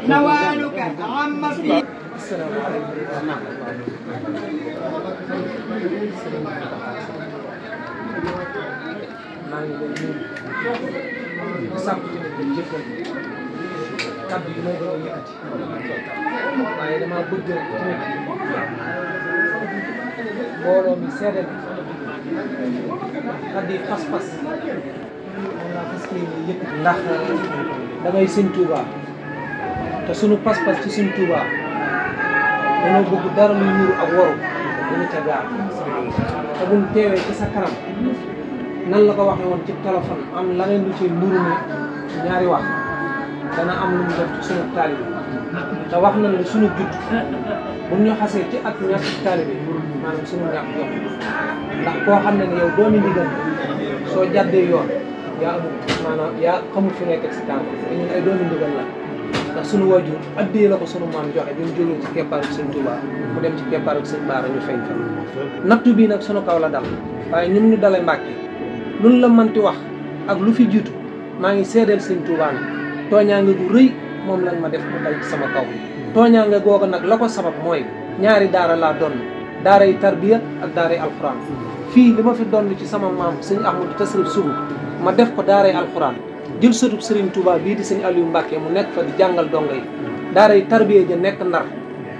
نوالك عم في السلام عليكم. maa ngi lay nuyu di sàkku ci nit ñi jëfal kàddu gi may doon yëkkati waaye damaa bëgg rek tamit mbooloo mi seede bi kàddu yi pas-pas moom laa fas yéene yëkkati ndax damay sëñ Touba te sunu pas-pas ci sëñ Touba dañoo bëgg dara luy niru ak waru dañu ca gaar te buñ teewee ci sa kanam nan la ko waxee woon ci téléphone am leneen lu ci nuru ne ñaari wax dana am lu mu def ci sunu taalibe te wax nañ ne sunu judd bu ñu xasee ci ak ñàkk taalibe maanaam sunu ñàkk jox ndax koo xam ne yow doomi ndigal soo jàddee yoon yaa amul maanaam yaa xamul fi ngay teg si tànk te ñun ay doomi ndigal la ndax sunu wajur addee la ko sunu maam joxe bi mu jógee ci keppaaru sëñ Touba mu dem ci keppaaru sëñ Baara ñu feeñ fa nattu bii nag sunu kaw la dal waaye ñun ñu dalee Mbàkke luñ la mënti wax ak lu fi jiitu maa ngi seedeel sëñ Touba ne tooñaange gu rëy moom lañ ma def mu dal ci sama kaw tooñaange googu nag la ko sabab mooy ñaari daara laa donn daara yi tarbiya ak daara yi alxuraan fii li ma fi donn ci sama maam sëñ Ahmadou Tasrif Sougou ma def ko daara yi alxuraan jël sëtub Serigne Touba bii di sëñ Aliou Mbacke mu nekk fa di jàngal dongo yi daara yi tarbiya ja nekk Ndar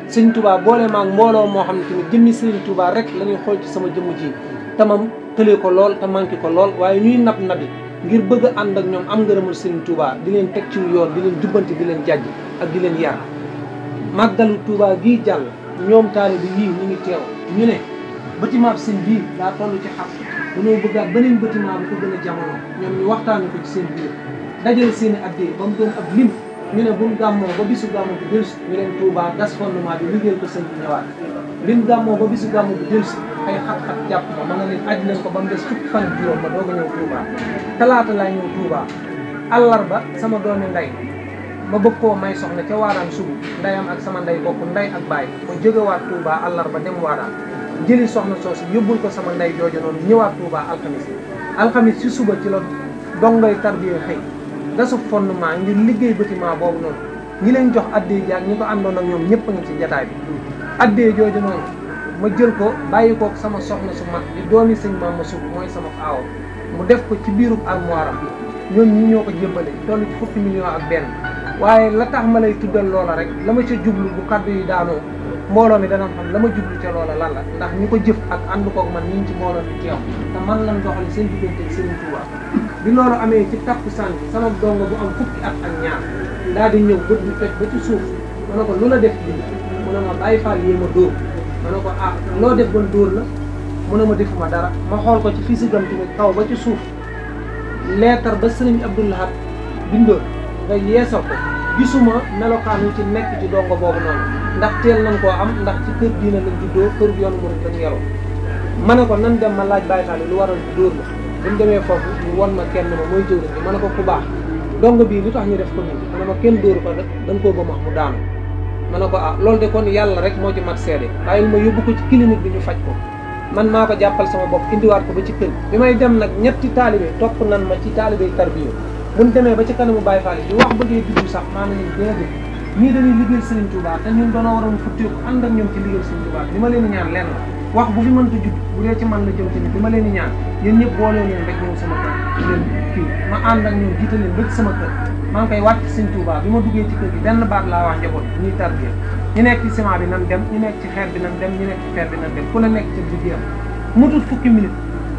sëñ Touba boole maag mbooloo moo xam ne tamit jëmmi Serigne Touba rek la ñuy xool ci sama jëmm ji tamam tëlee ko lool te manqué ko lool waaye ñuy nab nabi ngir bëgg a ànd ak ñoom am ngërëmal Serigne Touba di leen teg ci yoon di leen jubbanti di leen jàjj ak di leen yar màggalu Touba gii jàll ñoom taalibe yii ñu ngi teew ñu ne bâtiment sëñ bii daa toll ci xam dañoo bëggaat beneen bâtiment bu ko gën a jamono ñoom ñu waxtaane ko ci seen biir dajale seen i addee ba mu doon ab lim ñu ne buñ gàmmoo ba bisu gàmmu bi dellusi ñu leen Touba gas fondement bi liggéeyal ko sëñ bi ñëwaat bin gàmmoo ba bisu gàmmu bi dellusi ay xat-xat jàpp ma nga leen aj leen ko ba mu des fukki fan juróom ma doog a ñëw Touba talaata laa ñëw Touba àllarba sama doomi ndey ma bëgg koo may soxna ca Waaraan Sougou ndeyam ak sama ndey bokk ndey ak baay ma jógewaat Touba àllarba dem Waaraan jëli soxna soosu yóbbul ko sama ndey jooju noonu ñëwaat Touba alxamis ci suba ci la dongoy tarbiya xëy gasu fondement ngir liggéey bâtiment boobu noonu ñi leen jox addee jaag ñi ko àndoon ak ñoom ñëpp a ngi ci jataay bi addee jooju noonu ma jël ko bàyyi kook sama soxna su mag di doomi sëñ Maama Sougou mooy sama aawo mu def ko ci biirub armoire am ñoom ñi ñoo ko jébbale toll ci fukki million ak benn waaye la tax ma lay tuddal loola rek la ma ca jublu bu kaddu yi daanoo mbooloo mi dana xam la ma jublu ca loola lan la ndax ñi ko jëf ak ànd koog man ñu ngi ci mbooloo mi teew te man lan doxali seen diggante ak Serigne Touba bi loolu amee ci takkusaan bi sama dongo bu am fukki at ak ñaar daal di ñëw bët bi fekk ba ci suuf ma ne ko lu la def lii mu ne ma bàyyi faal yee ma dóor ma ne ko ah loo def ban dóor la mu ne ma defuma dara ma xool ko ci fii si gam tamit kaw ba ci suuf leetar ba Serigne Abdou Lahad bindoon nga yeesal ko gisuma melokaan wu ci nekk ci dongo boobu noonu ndax teel nañ koo am ndax ci kër diina lañ juddoo kër yoonu murid lañ yaroo ma ne ko nan dem ma laaj Baye Fall lu waral dóor la buñ demee foofu ñu won ma kenn ma mooy jëwriñ bi ma ne ko ku baax dongo bii lu tax ñu def ko nii ma ne ma kenn dóoru ko dañ koo ba max mu daanu ma ne ko ah loolu de kon yàlla rek moo ci mat seede bàyyil ma yóbbu ko ci clinique bi ñu faj ko man maa ko jàppal sama bopp indiwaat ko ba ci kër bi may dem nag ñetti taalibe topp nan ma ci taalibe tarbiya buñ demee ba ci kanamu Baye Fall di wax bëggee dugg sax maa ngi leen déedéet ñii dañuy liggéeyal Serigne Touba te ñun doona waroon futteeku ànd ak ñoom ci liggéeyal Serigne Touba li ma leen di ñaan lenn wax bu fi mënta judd bu dee ci man la jëm tamit li ma leen di ñaan yéen ñëpp booloo leen rek ñëw sama kër leen kii ma ànd ak ñoom jiite leen ba ci sama kër maa ngi koy wàcc Serigne Touba bi ma duggee ci kër gi benn baat laa wax njaboot ñuy tarbiya ñu nekk ci ciment bi nan dem ñu nekk ci xeer bi nan dem ñu nekk ci xeer bi nan dem ku la nekk ci liggéeyam mutut fukki minute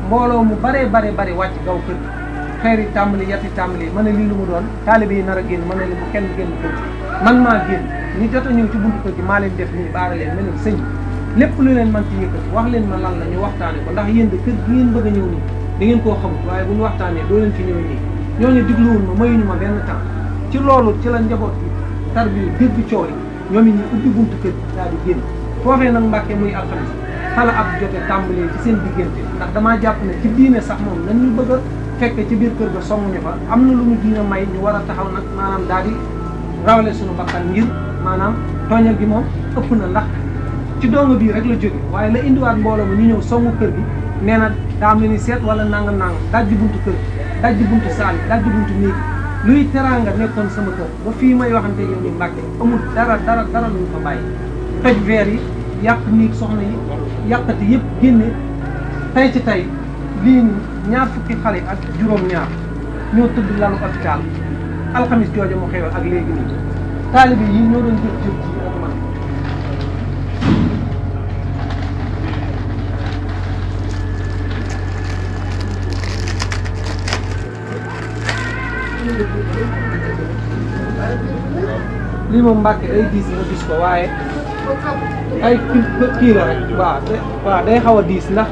mbooloo mu bare wàcc gaw kër gi xeer yi tàmbali yatti tàmbali ma ne lii lu mu doon taalibe yi nar a génn ma ne li bu kenn génn kër man maa génn ñi jot a ñëw ci buntu kër gi maa leen def nii baara leen ne leen sëñ lépp lu leen man ci yëkkati wax leen ma lan la ñu waxtaane ko ndax yéen de kër gi ngeen bëgg a ñëw nii da ngeen koo xamut waaye bu ñu waxtaanee doo leen fi ñëw nii ñooñu digluwul ma mayuñu ma benn temps ci loolu ci la njaboot bi tarbiya dégg coow yi ñoom it ñu ubbi buntu kër gi daal di génn foofee nag Mbàkke muy alxames xala ab jote tàmbalee ci seen diggante ndax damaa jàpp ne ci diine sax moom nañ ñu bëgg a fekk ci biir kër ga songuñu fa am na lu ñu diine may ñu war a taxaw nag maanaam daal di rawale suñu bakkan ngir maanaam tooñal gi moom ëpp na ndax ci dongo bii rek la jóge waaye la indiwaat mbooloo mu ñu ñëw songu kër gi nee na daa am ni seet wala nangam dajji buntu kër gi dajji buntu saal yi dajji buntu néeg yi luy teraanga nekkoon sama kër ba fii may waxante yow ni Mbàkke amul dara lu ñu fa bàyyi toj veer yi yàq niig soxna yi yàqati yëpp génne tey ci tey lii ñaar fukki xale ak juróom-ñaar ñoo tëdd lalu hôpital alxamis jooja mu xew ak léegi nii taalibe yi ñoo doon jëf jëf ci ak man lii moom Mbàkke day diis nga gis ko waaye ay kii la rek waaw day xaw a diis ndax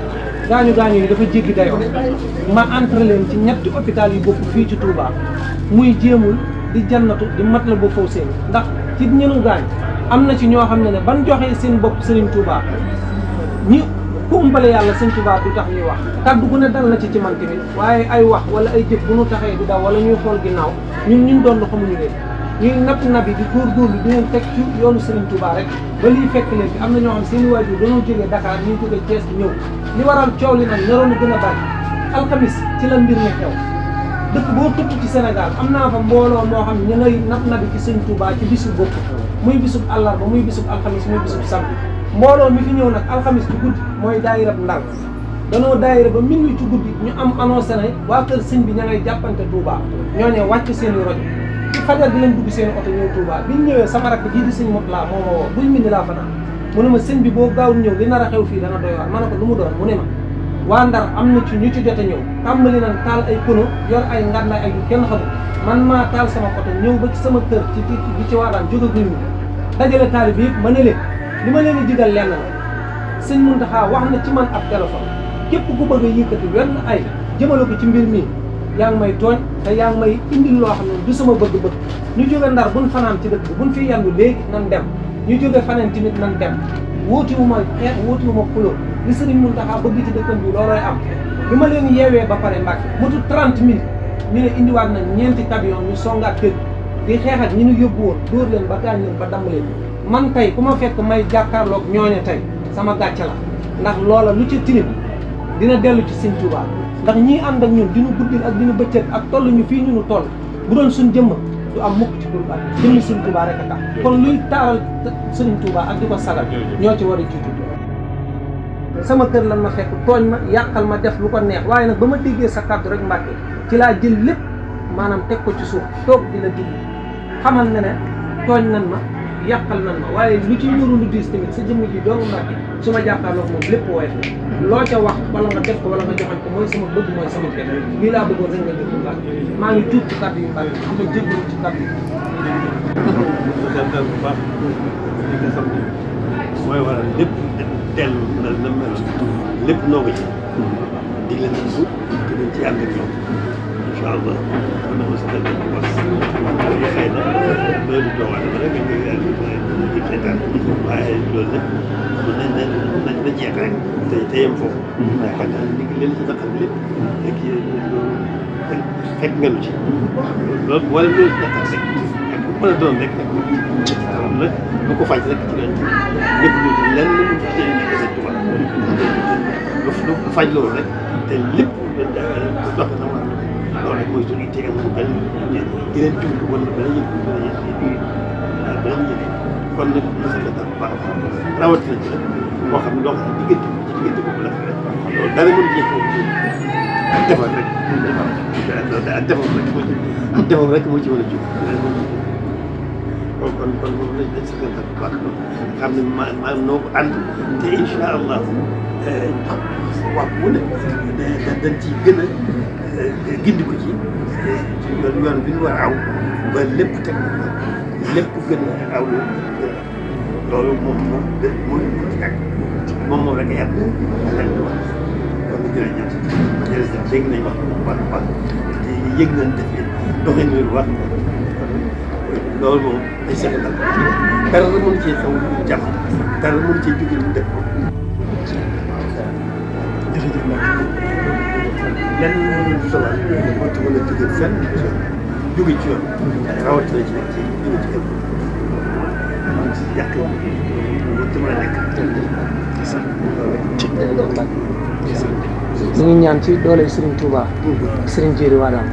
gaañu yi dafa jéggi dayoo ma entre leen ci ñetti hôpital yu bokk fii ci Touba muy jéemul di jannatu di mat la ba faw seen ndax ci ñenu gaañ am na ci ñoo xam ne ban joxee seen bopp Serigne Touba ñi ku umpale yàlla Serigne Touba du tax ñuy wax kaddu gu ne dal na ci man tamit waaye ay wax wala ay jëf bu nu taxee di daw wala ñuy xool ginnaaw ñun doon xamuñu leen ñuy nabi di góorgóorlu di leen teg ci yoonu Serigne Touba rek ba lii fekk leen fi am na ñoo xam seen i waajur dañoo jógee Dakar ñu jógee Thiès ñëw li waral coow li nag naroon a gën a bari alxamis ci la mbir mi xew dëkk boo tudd ci Sénégal am naa fa mbooloo moo xam ñu ngay nabi ci Serigne Touba ci bisu bopp muy bisub àllarba muy bisub alxamis muy bisub samedi mbooloo mi fi ñëw nag alxamis ci guddi mooy daayira Ndar danoo daayira ba minuit ci guddi ñu am annoncé ne waa kër sëñ bi ña ngay jàppante Touba ñooñee wàcc seen i rajo ci fajar di leen dugg seen oto ñëw Touba biñ ñëwee sama rakk jii di sëñ Motla moo ma woo buñ mindi laa fa naan mu ne ma sëñ bi boo gaawul ñëw li nar a xew fii dana doy waar ma ne ko lu mu doon mu ne ma waa Ndar am na ci ñu ci jot a ñëw tàmbali nañ taal ay pono yor ay ngànnaay ay yu kenn xamul man maa taal sama oto ñëw ba ci sama kër ci bi ci waa daan jóge guñu dajale taali bi yëpp ma ne leen li ma leen di digal lenn la sëñ Mountakha wax na ci man ab téléphone képp ku bëgg a yëkkati wenn ay jëmale ko ci mbir mi yaa ngi may tooñ te yaa ngi may indil loo xam ne du sama bëgg-bëgg ñu jóge Ndar buñ fanaan ci dëkk bi buñ fi yandu léegi nan dem ñu jóge faneen tamit nan dem wóotiwu ma xeex wóotiwu ma xulóo li sëriñ Mountakha bëgg ci dëkkam bi loolooy am bi ma leen yeewee ba pare Mbàkke motu 30 minutes ñu ne indiwaat nañ ñeenti camion ñu songaat kër di xeex ak ñi ñu yóbbu woon dóor leen ba gaañ leen ba damm leen man tey ku ma fekk may jàkkaarloog ñooñe tey sama gàcce la ndax loola lu ci tilim dina dellu ci Sëñ Tuubaa ndax ñii ànd ak ñun dinu guddil ak dinu bëccëg ak toll ñu fii ñu toll bu doon suñ jëmm du am mukk ci Touba jëmmi Sëñ Tuubaa rek a tax kon luy taaral Sëriñ Tuubaa ak di ko sagal ñoo ci war a jiitu sama kër lan ma fekk tooñ ma yàqal ma def lu ko neex waaye nag ba ma déggee sa kàddu rek Mbàkke ci laa jël lépp maanaam teg ko ci suuf toog di la diglu xamal ne ne tooñ nan ma yàqal nan ma waaye lu ci ñuru lu diis tamit sa jëmm ji doomu Mbàkke su ma jàkkaarloog moom lépp woyof la loo ca wax wala nga def ko wala nga joxañ ko mooy sama bëgg mooy sama kër lii laa bëggoon rek nga déglu Mbàkke maa ngi tuub ci kàddu yu Mbàkke di la jéggalu ci kàddu yi bu baax li nga xam ne mooy waral lépp dellu na meloon lépp noo ko ci di leen dugg te dañ ci ànd ak yow incha allah kon nag mos a def bu baax yi xëy na loolu du doomu aadama rek nga seetaan waaye loolu nag nañ na jeex rek te yem foofu yaakaar naa ni leen ci naqar lépp fekk nga lu ci loolu wala loolu ci naqar rek ak bu mën a doon rek nag bu ko faj rek ci leen lépp lu lenn lu ci nekk Sëñ Tuubaa lu faj loolu rek te lépp dox na war loolu rek mooy suñu ittee amul benn yeneen jublu wala benn yëngu kon nag mos a def bu baax rawatina ci nag boo xam ne loo xam ne diggante boobu la loolu dara mënu cee ak defar rek ak defar rek moo ci war a jóg kon moom lañ si gën a baax xam ne maanaam noo ko ànd te incha allah wax bu ne dañ ciy gën a gindi ko ci yoon bi ñu war a aw ba lépp teg lépp gën a aw loolu moom rek a yàgg kon jërëjëf dégg nañ wax bu baax a baax te yëg nañ def doxin wi wax loolu moom day seq dal dara mënu cee xaw jàmm dara mënu cee jóge lu def ko jërëjëf nag lenn solo moo ci mën a jóge fenn jóge ci yoon rawatina ci jóge ci yoon man si yàq moo ci mën a nekk ñu ngi ñaan ci doole Serigne Touba Serigne Jéeri Wadane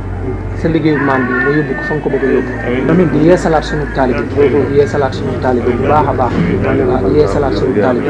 sa liggéeyu maam bi nga yóbbu ko fa nga ko bëgg a yóbbu tamit di yeesalaat sunu taalibe di yeesalaat sunu taalibe bu baax a baax waaw di yeesalaat sunu taalibe